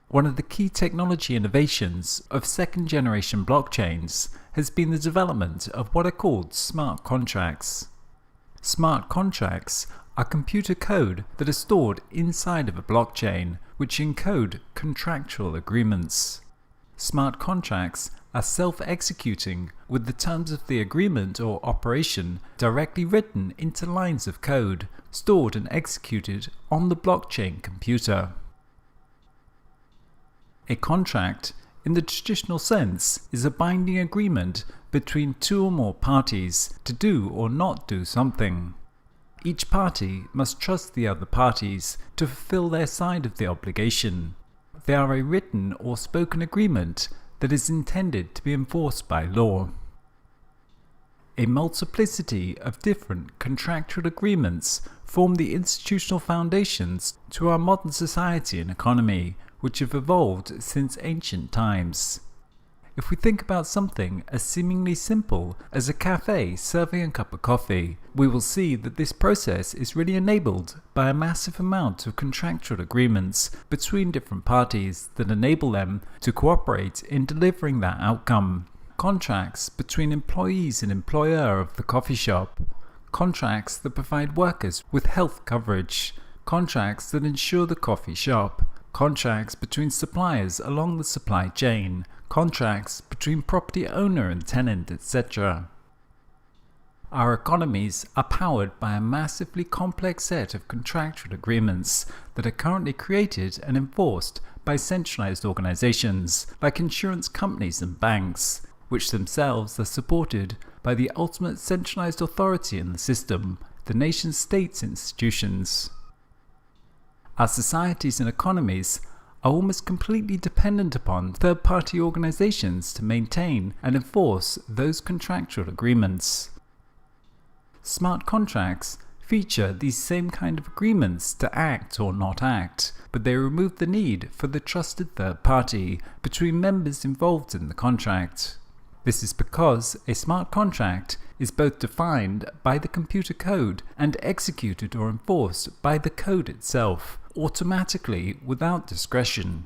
One of the key technology innovations of second-generation blockchains has been the development of what are called smart contracts. Smart contracts are computer code that are stored inside of a blockchain, which encode contractual agreements. Smart contracts are self-executing, with the terms of the agreement or operation directly written into lines of code, stored and executed on the blockchain computer. A contract, in the traditional sense, is a binding agreement between two or more parties to do or not do something. Each party must trust the other parties to fulfill their side of the obligation. They are a written or spoken agreement that is intended to be enforced by law. A multiplicity of different contractual agreements form the institutional foundations to our modern society and economy, which have evolved since ancient times. If we think about something as seemingly simple as a cafe serving a cup of coffee, we will see that this process is really enabled by a massive amount of contractual agreements between different parties that enable them to cooperate in delivering that outcome. Contracts between employees and employer of the coffee shop, contracts that provide workers with health coverage, contracts that ensure the coffee shop, contracts between suppliers along the supply chain, contracts between property owner and tenant, etc. Our economies are powered by a massively complex set of contractual agreements that are currently created and enforced by centralized organizations like insurance companies and banks, which themselves are supported by the ultimate centralized authority in the system, the nation-state's institutions. Our societies and economies are almost completely dependent upon third-party organizations to maintain and enforce those contractual agreements. Smart contracts feature these same kind of agreements to act or not act, but they remove the need for the trusted third party between members involved in the contract. This is because a smart contract is both defined by the computer code and executed or enforced by the code itself, automatically without discretion.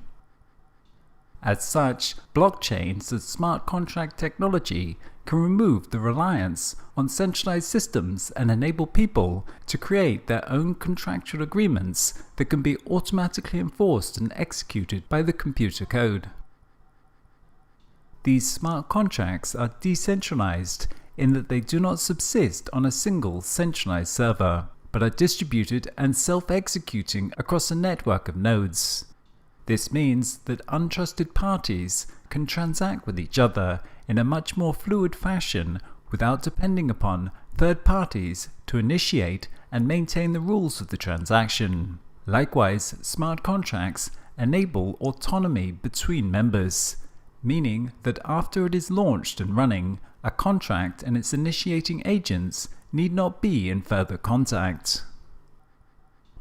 As such, blockchains and smart contract technology can remove the reliance on centralized systems and enable people to create their own contractual agreements that can be automatically enforced and executed by the computer code. These smart contracts are decentralized in that they do not subsist on a single centralized server, but are distributed and self-executing across a network of nodes. This means that untrusted parties can transact with each other in a much more fluid fashion without depending upon third parties to initiate and maintain the rules of the transaction. Likewise, smart contracts enable autonomy between members, meaning that after it is launched and running, a contract and its initiating agents need not be in further contact.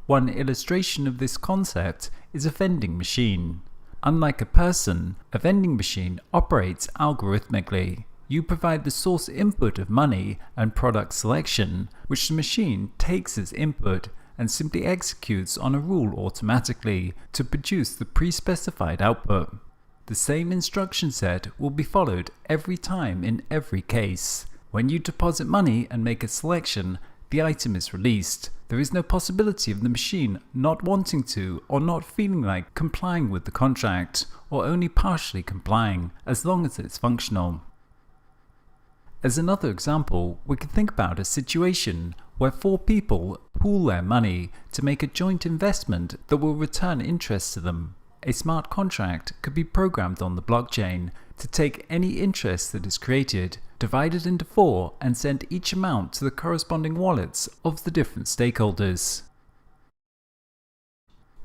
One illustration of this concept is a vending machine. Unlike a person, a vending machine operates algorithmically. You provide the source input of money and product selection, which the machine takes as input and simply executes on a rule automatically to produce the pre-specified output. The same instruction set will be followed every time in every case. When you deposit money and make a selection, the item is released. There is no possibility of the machine not wanting to or not feeling like complying with the contract, or only partially complying, as long as it's functional. As another example, we can think about a situation where 4 people pool their money to make a joint investment that will return interest to them. A smart contract could be programmed on the blockchain to take any interest that is created, divide it into 4, and send each amount to the corresponding wallets of the different stakeholders.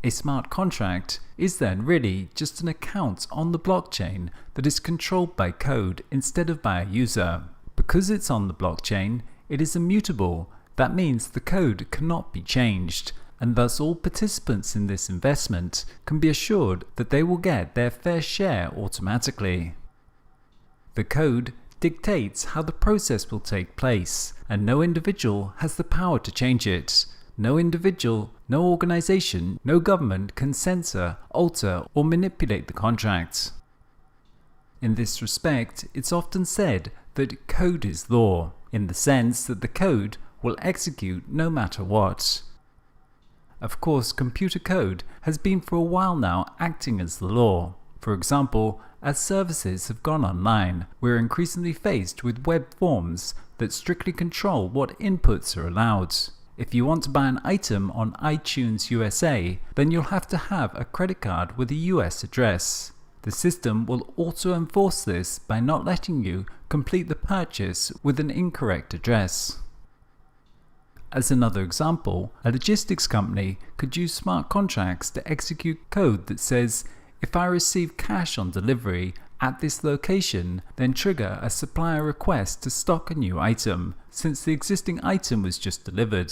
A smart contract is then really just an account on the blockchain that is controlled by code instead of by a user. Because it's on the blockchain, it is immutable. That means the code cannot be changed, and thus all participants in this investment can be assured that they will get their fair share automatically. The code dictates how the process will take place, and no individual has the power to change it. No individual No organization, no government can censor, alter, or manipulate the contract. In this respect, it's often said that code is law, in the sense that the code will execute no matter what. Of course, computer code has been for a while now acting as the law. For example, as services have gone online, we're increasingly faced with web forms that strictly control what inputs are allowed. If you want to buy an item on iTunes USA, then you'll have to have a credit card with a US address. The system will also enforce this by not letting you complete the purchase with an incorrect address. As another example, a logistics company could use smart contracts to execute code that says, if I receive cash on delivery at this location, then trigger a supplier request to stock a new item, since the existing item was just delivered.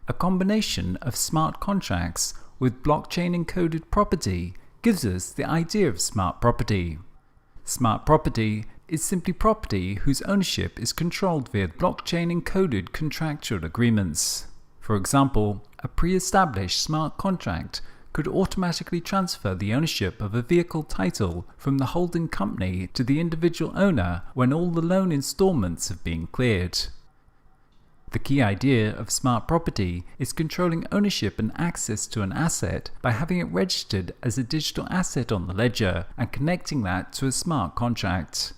A combination of smart contracts with blockchain encoded property gives us the idea of smart property. Smart property is simply property whose ownership is controlled via blockchain encoded contractual agreements. For example, a pre-established smart contract could automatically transfer the ownership of a vehicle title from the holding company to the individual owner when all the loan installments have been cleared. The key idea of smart property is controlling ownership and access to an asset by having it registered as a digital asset on the ledger and connecting that to a smart contract.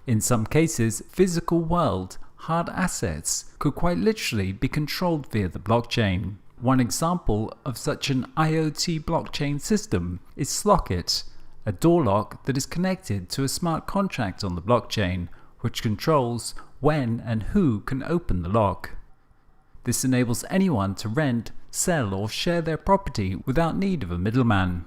In some cases, physical world, hard assets could quite literally be controlled via the blockchain. One example of such an IoT blockchain system is Slockit, a door lock that is connected to a smart contract on the blockchain, which controls when and who can open the lock. This enables anyone to rent, sell, or share their property without need of a middleman.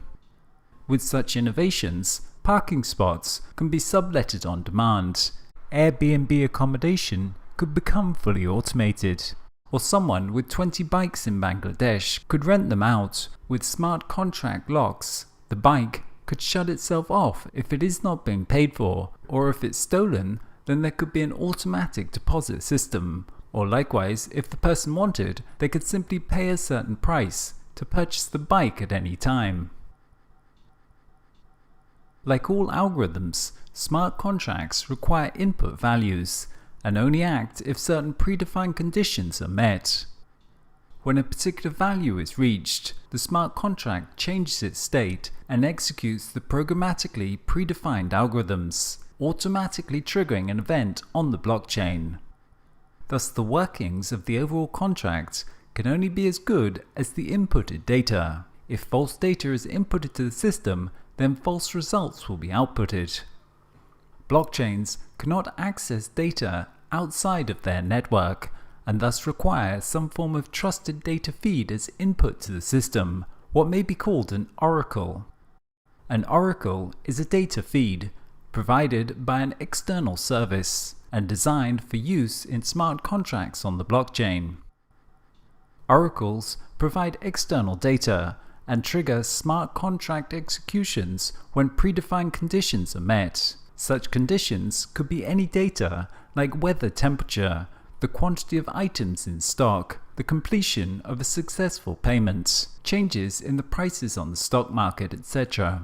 With such innovations, parking spots can be subletted on demand. Airbnb accommodation could become fully automated. Or someone with 20 bikes in Bangladesh could rent them out. With smart contract locks, the bike could shut itself off if it is not being paid for, or if it's stolen, then there could be an automatic deposit system. Or likewise, if the person wanted, they could simply pay a certain price to purchase the bike at any time. Like all algorithms, smart contracts require input values and only act if certain predefined conditions are met. When a particular value is reached, the smart contract changes its state and executes the programmatically predefined algorithms, automatically triggering an event on the blockchain. Thus, the workings of the overall contract can only be as good as the inputted data. If false data is inputted to the system, then false results will be outputted. Blockchains cannot access data outside of their network, and thus require some form of trusted data feed as input to the system, what may be called an oracle. An oracle is a data feed provided by an external service and designed for use in smart contracts on the blockchain. Oracles provide external data and trigger smart contract executions when predefined conditions are met. Such conditions could be any data like weather temperature, the quantity of items in stock, the completion of a successful payment, changes in the prices on the stock market, etc.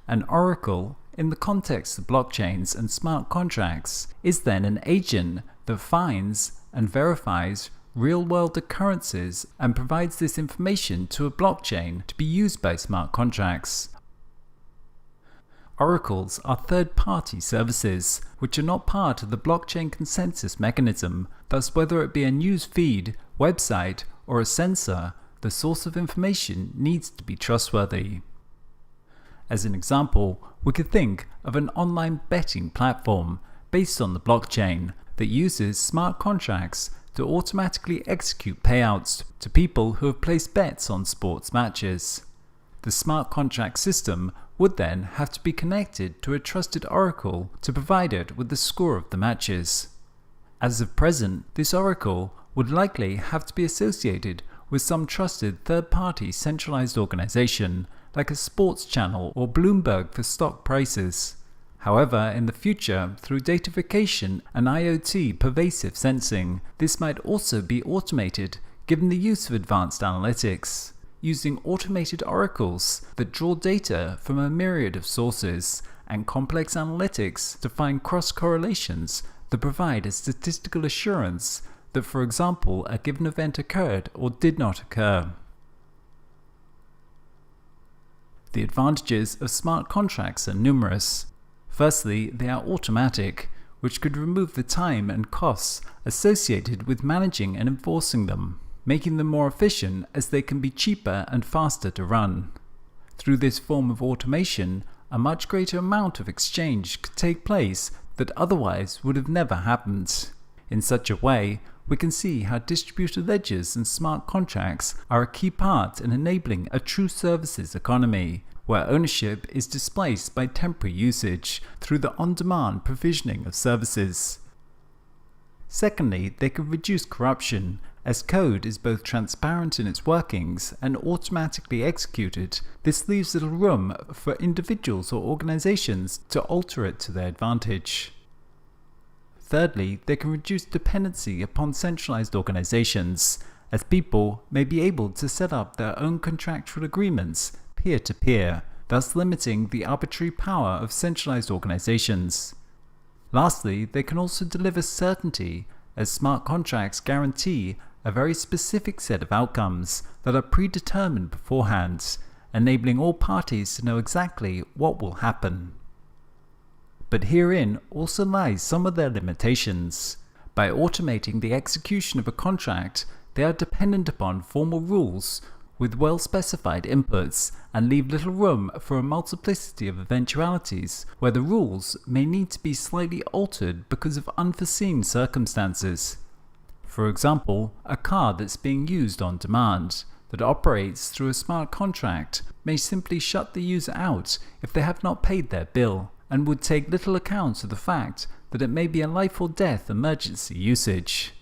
An oracle, in the context of blockchains and smart contracts, is then an agent that finds and verifies real-world occurrences and provides this information to a blockchain to be used by smart contracts. Oracles are third-party services which are not part of the blockchain consensus mechanism. Thus, whether it be a news feed, website, or a sensor, the source of information needs to be trustworthy. As an example, we could think of an online betting platform based on the blockchain that uses smart contracts to automatically execute payouts to people who have placed bets on sports matches. The smart contract system would then have to be connected to a trusted oracle to provide it with the score of the matches. As of present, this oracle would likely have to be associated with some trusted third-party centralized organization like a sports channel or Bloomberg for stock prices. However, in the future, through datafication and IoT pervasive sensing, this might also be automated given the use of advanced analytics, using automated oracles that draw data from a myriad of sources and complex analytics to find cross-correlations that provide a statistical assurance that, for example, a given event occurred or did not occur. The advantages of smart contracts are numerous. Firstly, they are automatic, which could remove the time and costs associated with managing and enforcing them, making them more efficient as they can be cheaper and faster to run. Through this form of automation, a much greater amount of exchange could take place that otherwise would have never happened. In such a way, we can see how distributed ledgers and smart contracts are a key part in enabling a true services economy, where ownership is displaced by temporary usage through the on-demand provisioning of services. Secondly, they can reduce corruption, as code is both transparent in its workings and automatically executed. This leaves little room for individuals or organizations to alter it to their advantage. Thirdly, they can reduce dependency upon centralized organizations, as people may be able to set up their own contractual agreements peer-to-peer, thus limiting the arbitrary power of centralized organizations. Lastly, they can also deliver certainty, as smart contracts guarantee a very specific set of outcomes that are predetermined beforehand, enabling all parties to know exactly what will happen. But herein also lies some of their limitations. By automating the execution of a contract, they are dependent upon formal rules with well-specified inputs and leave little room for a multiplicity of eventualities where the rules may need to be slightly altered because of unforeseen circumstances. For example, a car that's being used on demand that operates through a smart contract may simply shut the user out if they have not paid their bill, and would take little account of the fact that it may be a life or death emergency usage.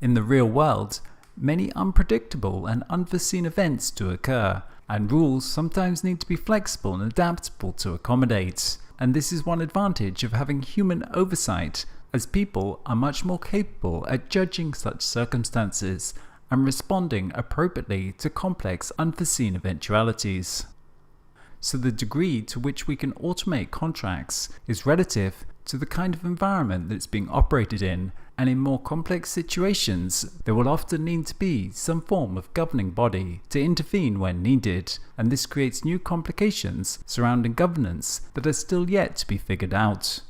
In the real world, many unpredictable and unforeseen events do occur, and rules sometimes need to be flexible and adaptable to accommodate. And this is one advantage of having human oversight, as people are much more capable at judging such circumstances and responding appropriately to complex unforeseen eventualities. So the degree to which we can automate contracts is relative to the kind of environment that's being operated in, and in more complex situations, there will often need to be some form of governing body to intervene when needed, and this creates new complications surrounding governance that are still yet to be figured out.